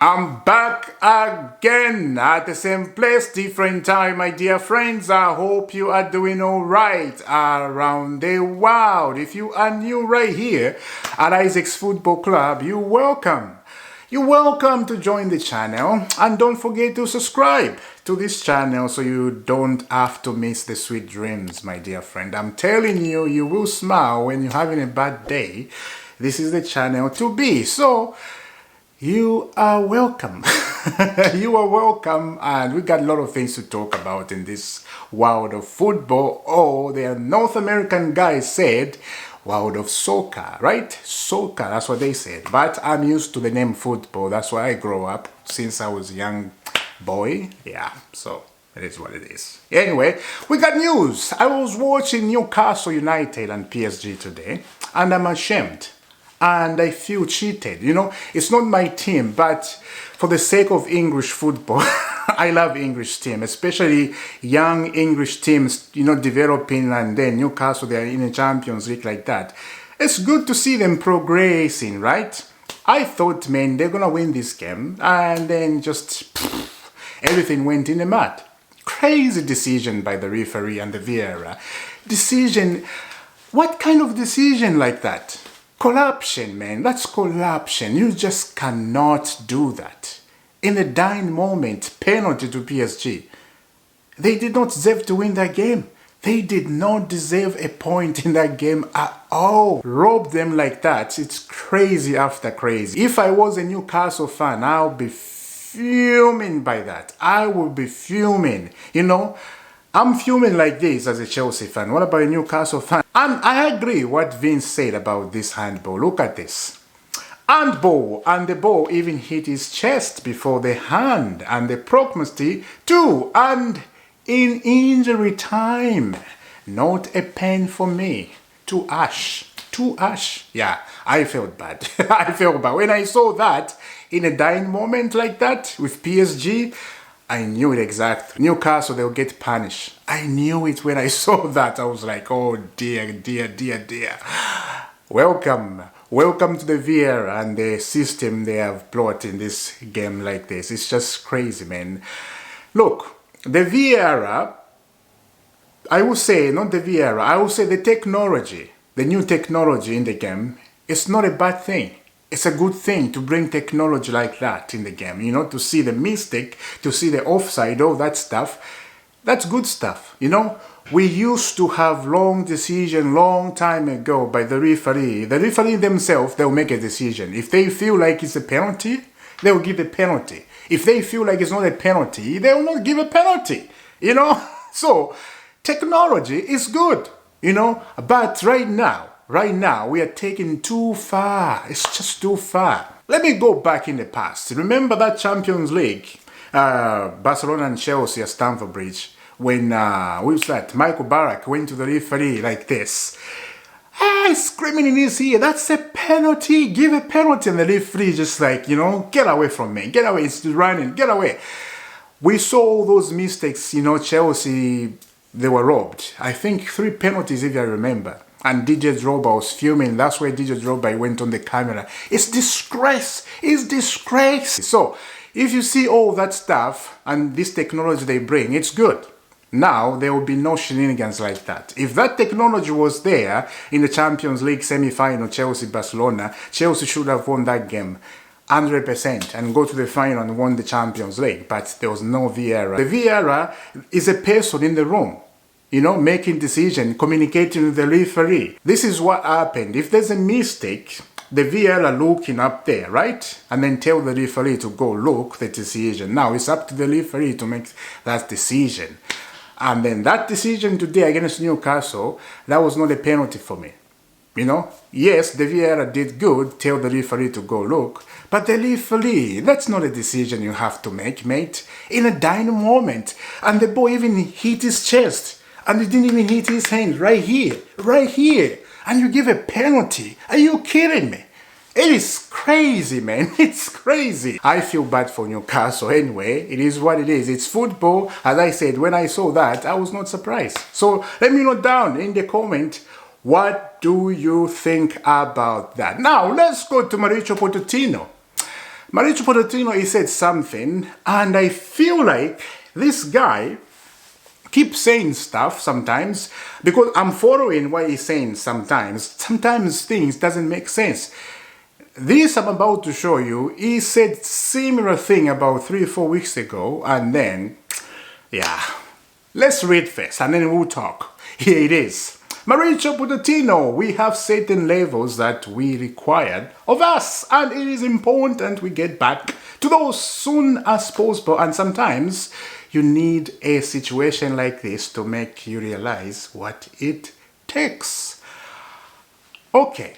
I'm back again at the same place, different time, my dear friends. I hope you are doing all right around the world. If you are new right here at Isaac's Football Club, you're welcome. You're welcome to join the channel, and don't forget to subscribe to this channel so you don't have to miss the sweet dreams, my dear friend. I'm telling you, you will smile when you're having a bad day. This is the channel to be. So you are welcome. You are welcome, and we got a lot of things to talk about in this world of football. Oh, the North American guys said world of soccer, right? Soccer, that's what they said. But I'm used to the name football. That's why I grew up since I was a young boy. Yeah, so it is what it is. Anyway, we got news. I was watching Newcastle United and PSG today, and I'm ashamed. And I feel cheated. You know, it's not my team, but for the sake of English football, I love English team, especially young English teams, you know, developing, and then Newcastle, they're in the Champions League like that. It's good to see them progressing, right? I thought, man, they're going to win this game, and then just everything went in the mud. Crazy decision by the referee and the VAR. Decision, what kind of decision like that? Corruption, man. That's corruption. You just cannot do that. In a dying moment, penalty to PSG. They did not deserve to win that game. They did not deserve a point in that game at all. Rob them like that. It's crazy after crazy. If I was a Newcastle fan, I'll be fuming by that. I would be fuming. You know, I'm fuming like this as a Chelsea fan. What about a Newcastle fan? And I agree what Vince said about this handball. Look at this. Handball, and the ball even hit his chest before the hand, and the proximity too, and in injury time. Not a pen for me. To Ash. Yeah, I felt bad. I felt bad. When I saw that in a dying moment like that with PSG, I knew it exactly. Newcastle, they'll get punished. I knew it when I saw that. I was like, oh dear, dear, dear, dear. Welcome. Welcome to the VAR and the system they have brought in this game like this. It's just crazy, man. Look, the VAR, I would say, not the VAR, I would say the technology, the new technology in the game, it's not a bad thing. It's a good thing to bring technology like that in the game, you know, to see the mistake, to see the offside, all that stuff. That's good stuff, you know. We used to have long decision long time ago by the referee. The referee themselves, they'll make a decision. If they feel like it's a penalty, they'll give a penalty. If they feel like it's not a penalty, they will not give a penalty, you know. So technology is good, you know, but right now, we are taking too far. It's just too far. Let me go back in the past. Remember that Champions League, Barcelona and Chelsea at Stamford Bridge, when, who's that? Michael Barak went to the referee like this. Screaming in his ear, that's a penalty, give a penalty. And the referee just like, you know, get away from me, get away, it's running, get away. We saw all those mistakes, you know, Chelsea, they were robbed. I think 3 penalties if I remember. And DJ Drogba was filming. That's why DJ Drogba went on the camera. It's disgrace. It's disgrace. So, if you see all that stuff and this technology they bring, it's good. Now, there will be no shenanigans like that. If that technology was there in the Champions League semi-final, Chelsea-Barcelona, Chelsea should have won that game 100% and go to the final and won the Champions League. But there was no VAR. The VAR is a person in the room, you know, making decision, communicating with the referee. This is what happened. If there's a mistake, the VAR are looking up there, right? And then tell the referee to go look the decision. Now it's up to the referee to make that decision. And then that decision today against Newcastle, that was not a penalty for me. You know, yes, the VAR did good, tell the referee to go look, but the referee, that's not a decision you have to make, mate. In a dying moment, and the ball even hit his chest. And it didn't even hit his hand right here, and you give a penalty. Are you kidding me? It is crazy, man. It's crazy. I feel bad for Newcastle anyway. It is what it is. It's football. As I said, when I saw that, I was not surprised. So let me know down in the comment, what do you think about that? Now, let's go to Mauricio Pochettino. Mauricio Pochettino, he said something, and I feel like this guy keeps saying stuff sometimes because I'm following what he's saying sometimes. Sometimes things doesn't make sense. This I'm about to show you, he said similar thing about 3 or 4 weeks ago, and then, yeah, let's read first and then we'll talk. Here it is. Mauricio Pochettino, we have certain levels that we required of us, and it is important we get back to those soon as possible, and sometimes you need a situation like this to make you realize what it takes. Okay.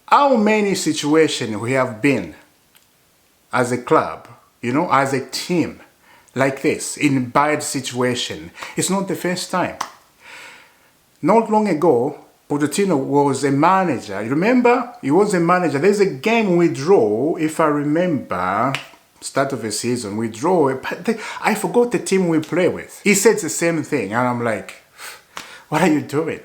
How many situations we have been as a club, as a team like this, in bad situation. It's not the first time. Not long ago, Pochettino was a manager. You remember? He was a manager. There's a game we draw, if I remember, start of the season, we draw. I forgot the team we play with. He said the same thing, and I'm like, what are you doing?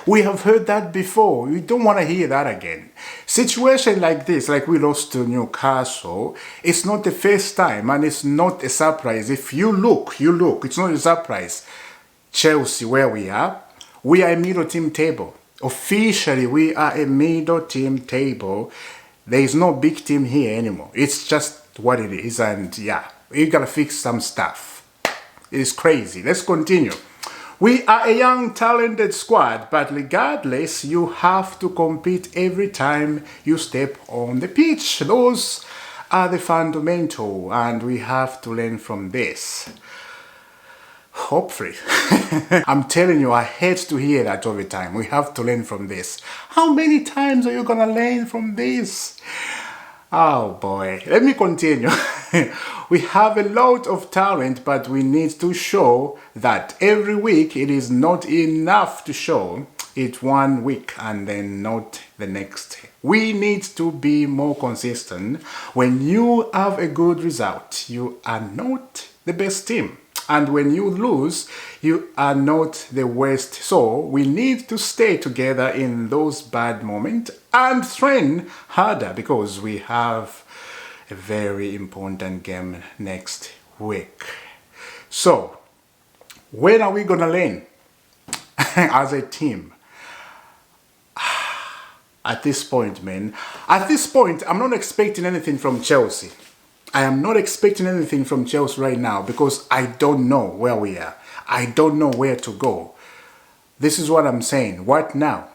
We have heard that before. We don't want to hear that again. Situation like this, like we lost to Newcastle, it's not the first time, and it's not a surprise. If you look. It's not a surprise. Chelsea, where we are a middle team table. Officially, we are a middle team table. There is no big team here anymore. It's just what it is, and yeah, we gotta fix some stuff. It's crazy. Let's continue. We are a young, talented squad, but regardless, you have to compete every time you step on the pitch. Those are the fundamentals, and we have to learn from this. Hopefully. I'm telling you, I hate to hear that all the time. We have to learn from this. How many times are you gonna learn from this? Oh boy, let me continue. We have a lot of talent, but we need to show that every week. It is not enough to show it 1 week and then not the next. We need to be more consistent. When you have a good result, you are not the best team. And when you lose, you are not the worst. So we need to stay together in those bad moments and train harder, because we have a very important game next week. So, when are we going to learn as a team? At this point, man. At this point, I'm not expecting anything from Chelsea. I am not expecting anything from Chelsea right now, because I don't know where we are. I don't know where to go. This is what I'm saying. What now?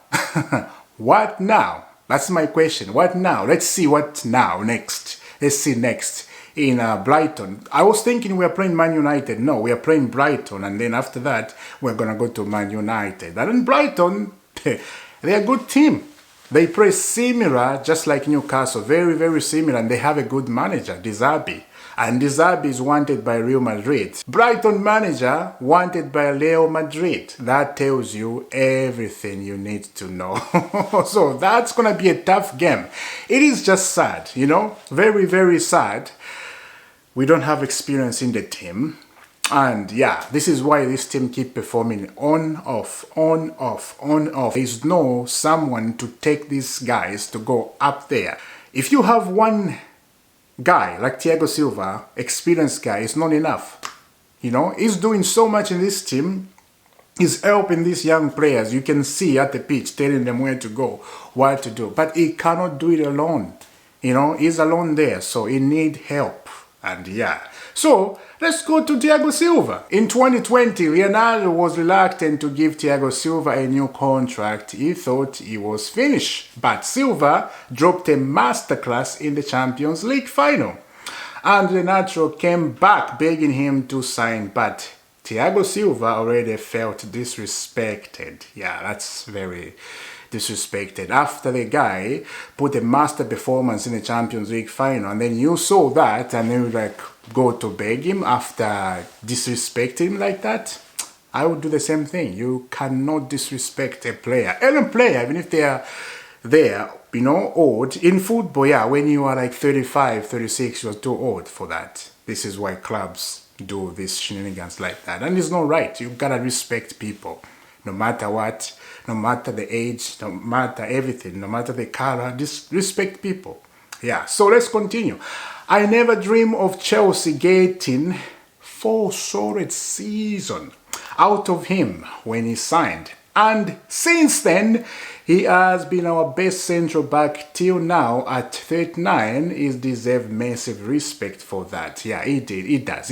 What now? That's my question. What now? Let's see what now, next. Let's see next. In Brighton. I was thinking we are playing Man United. No, we are playing Brighton. And then after that, we're going to go to Man United. And in Brighton, they're a good team. They play similar, just like Newcastle, very, very similar, and they have a good manager, De Zerbi. And De Zerbi is wanted by Real Madrid. Brighton manager wanted by Real Madrid. That tells you everything you need to know. So that's going to be a tough game. It is just sad, very, very sad. We don't have experience in the team. And yeah, this is why this team keep performing on, off, on, off, on, off. There's no someone to take these guys to go up there. If you have one guy like Thiago Silva, experienced guy, it's not enough. He's doing so much in this team. He's helping these young players. You can see at the pitch, telling them where to go, what to do. But he cannot do it alone. He's alone there, so he needs help. And yeah. So, let's go to Thiago Silva. In 2020, Leonardo was reluctant to give Thiago Silva a new contract. He thought he was finished. But Silva dropped a masterclass in the Champions League final. And Leonardo came back begging him to sign. But Thiago Silva already felt disrespected. Yeah, that's very disrespected. After the guy put a master performance in the Champions League final, and then you saw that, and then you go to beg him after disrespecting him like that. I would do the same thing. You cannot disrespect a player. Any player, even if they are there, old. In football, yeah, when you are like 35, 36, you're too old for that. This is why clubs do these shenanigans like that. And it's not right. You gotta respect people. No matter what, no matter the age, no matter everything, no matter the color, just respect people. Yeah, so let's continue. I never dream of Chelsea getting 4 solid seasons out of him when he signed. And since then, he has been our best central back till now at 39. He deserves massive respect for that. Yeah, he did. He does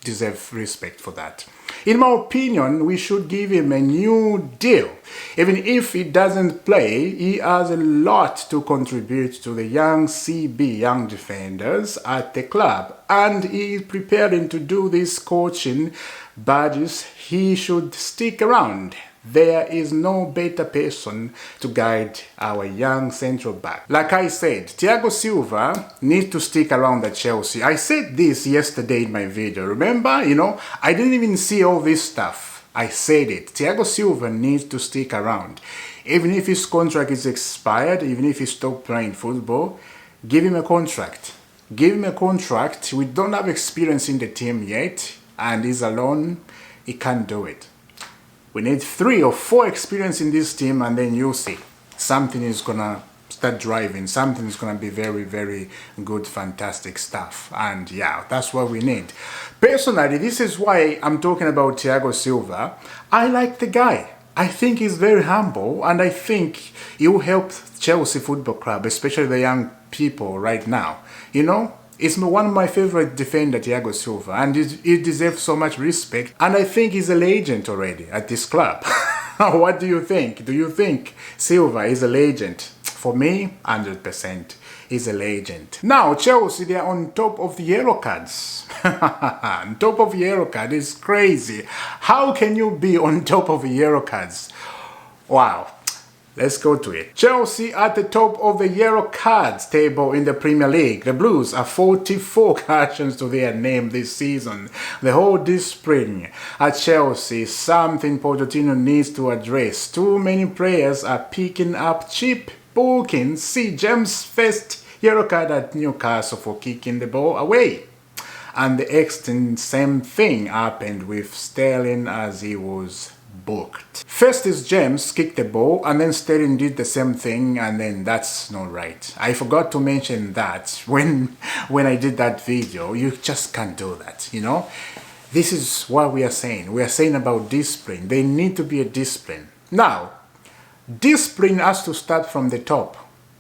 deserve respect for that. In my opinion, we should give him a new deal. Even if he doesn't play, he has a lot to contribute to the young young defenders at the club. And he is preparing to do this coaching badges. He should stick around. There is no better person to guide our young central back. Like I said, Thiago Silva needs to stick around at Chelsea. I said this yesterday in my video. Remember, I didn't even see all this stuff. I said it. Thiago Silva needs to stick around. Even if his contract is expired, even if he stopped playing football, give him a contract. Give him a contract. We don't have experience in the team yet, and he's alone. He can't do it. We need 3 or 4 experience in this team, and then you'll see. Something is going to start driving. Something is going to be very, very good, fantastic stuff. And yeah, that's what we need. Personally, this is why I'm talking about Thiago Silva. I like the guy. I think he's very humble, and I think he will help Chelsea Football Club, especially the young people right now. It's one of my favorite defenders, Thiago Silva, and he deserves so much respect. And I think he's a legend already at this club. What do you think? Do you think Silva is a legend? For me, 100%. He's a legend. Now, Chelsea, they are on top of the yellow cards. On top of yellow card is crazy. How can you be on top of yellow cards? Wow. Let's go to it. Chelsea at the top of the yellow cards table in the Premier League. The Blues are 44 cautions to their name this season. The whole discipline at Chelsea is something Pochettino needs to address. Too many players are picking up cheap bookings. See James' first yellow card at Newcastle for kicking the ball away. And the extent same thing happened with Sterling as he was booked. First is James kicked the ball, and then Sterling did the same thing, and then that's not right. I forgot to mention that when I did that video. You just can't do that, This is what we are saying. We are saying about discipline. There need to be a discipline. Now, discipline has to start from the top.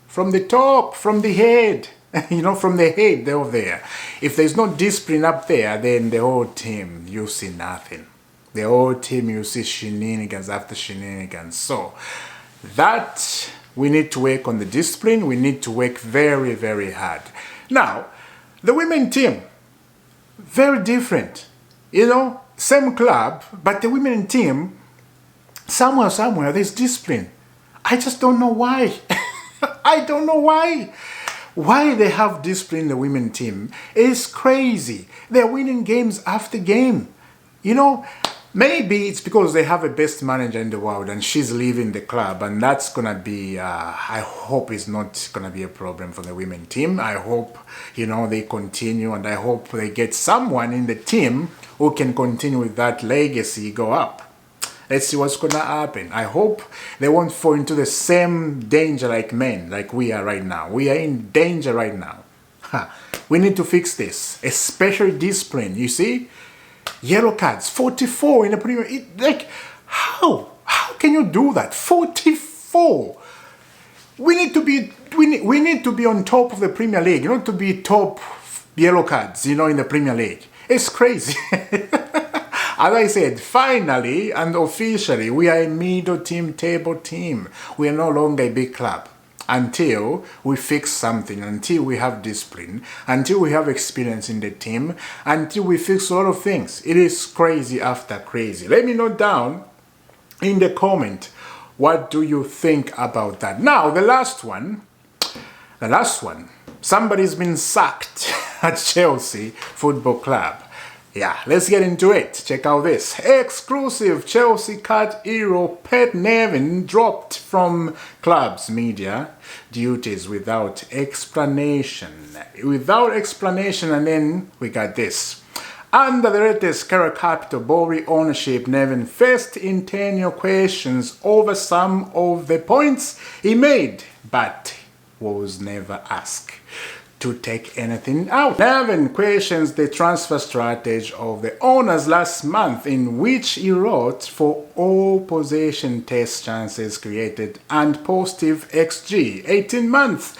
From the top, from the head. From the head over there. If there's no discipline up there, then the whole team, you see nothing. The whole team, you see shenanigans after shenanigans. So that we need to work on the discipline. We need to work very, very hard. Now, the women team, very different. Same club, but the women team, somewhere, there's discipline. I just don't know why. I don't know why. Why they have discipline in the women team is crazy. They're winning games after game. Maybe it's because they have a best manager in the world and she's leaving the club, and that's gonna be, I hope it's not gonna be a problem for the women team. I hope, they continue, and I hope they get someone in the team who can continue with that legacy, go up. Let's see what's gonna happen. I hope they won't fall into the same danger like men, like we are right now. We are in danger right now. We need to fix this, especially discipline, you see? Yellow cards, 44 in the Premier League. How can you do that? 44. We need to be on top of the Premier League, not to be top yellow cards, in the Premier League. It's crazy. As I said, finally and officially, we are a middle team, table team. We are no longer a big club. Until we fix something, until we have discipline, until we have experience in the team, until we fix a lot of things. It is crazy after crazy. Let me know down in the comment, what do you think about that? Now, the last one, somebody's been sacked at Chelsea Football Club. Yeah, let's get into it. Check out this. Exclusive Chelsea cat hero Pet Nevin dropped from club's media duties without explanation. And then we got this. Under the latest Carrot Capital Bory ownership, Nevin faced internal questions over some of the points he made, but was never asked to take anything out. Nevin questions the transfer strategy of the owners last month, in which he wrote, for all possession test chances created and positive XG 18 months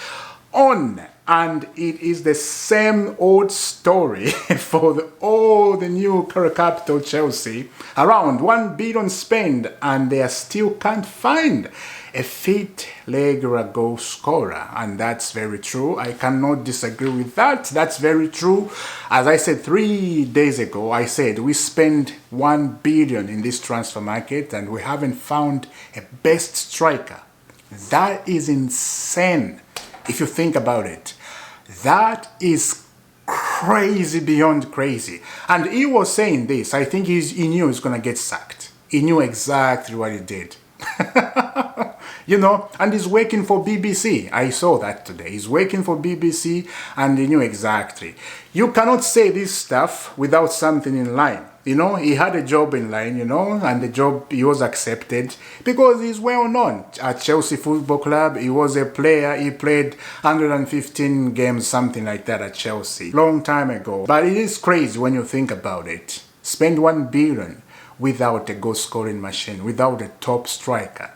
on. And it is the same old story for all the new capital Chelsea. Around 1 billion spent, and they still can't find a fit regular goal scorer. And that's very true. I cannot disagree with that. That's very true. As I said 3 days ago, I said we spend 1 billion in this transfer market and we haven't found a best striker. That is insane if you think about it. That is crazy beyond crazy. And he was saying this. I think he knew he was going to get sacked. He knew exactly what he did. You know, and he's working for BBC. I saw that today. He's working for BBC and he knew exactly. You cannot say this stuff without something in line. You know, he had a job in line, you know, and the job, he was accepted because he's well known at Chelsea Football Club. He was a player. He played 115 games, something like that at Chelsea, long time ago. But it is crazy when you think about it. Spend 1 billion without a goal scoring machine, without a top striker.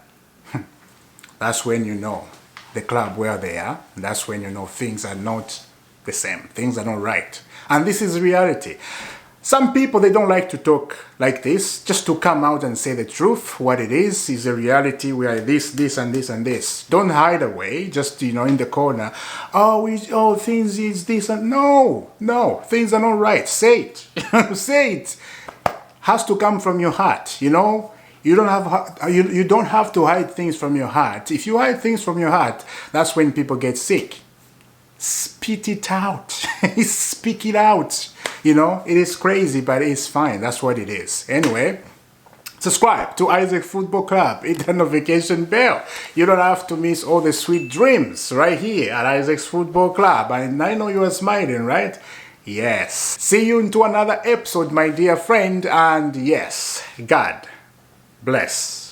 That's when you know the club where they are. That's when you know things are not the same. Things are not right. And this is reality. Some people, they don't like to talk like this, just to come out and say the truth. What it is a reality. We are this, and this, and this. Don't hide away, just, you know, in the corner. Oh, things is this and... No, things are not right. Say it. Say it. Has to come from your heart, you know. You don't have to hide things from your heart. If you hide things from your heart, that's when people get sick. Spit it out. Speak it out. You know, it is crazy, but it's fine. That's what it is. Anyway, subscribe to Isaac Football Club. Hit the notification bell. You don't have to miss all the sweet dreams right here at Isaac's Football Club. And I know you are smiling, right? Yes. See you into another episode, my dear friend. And yes, God bless.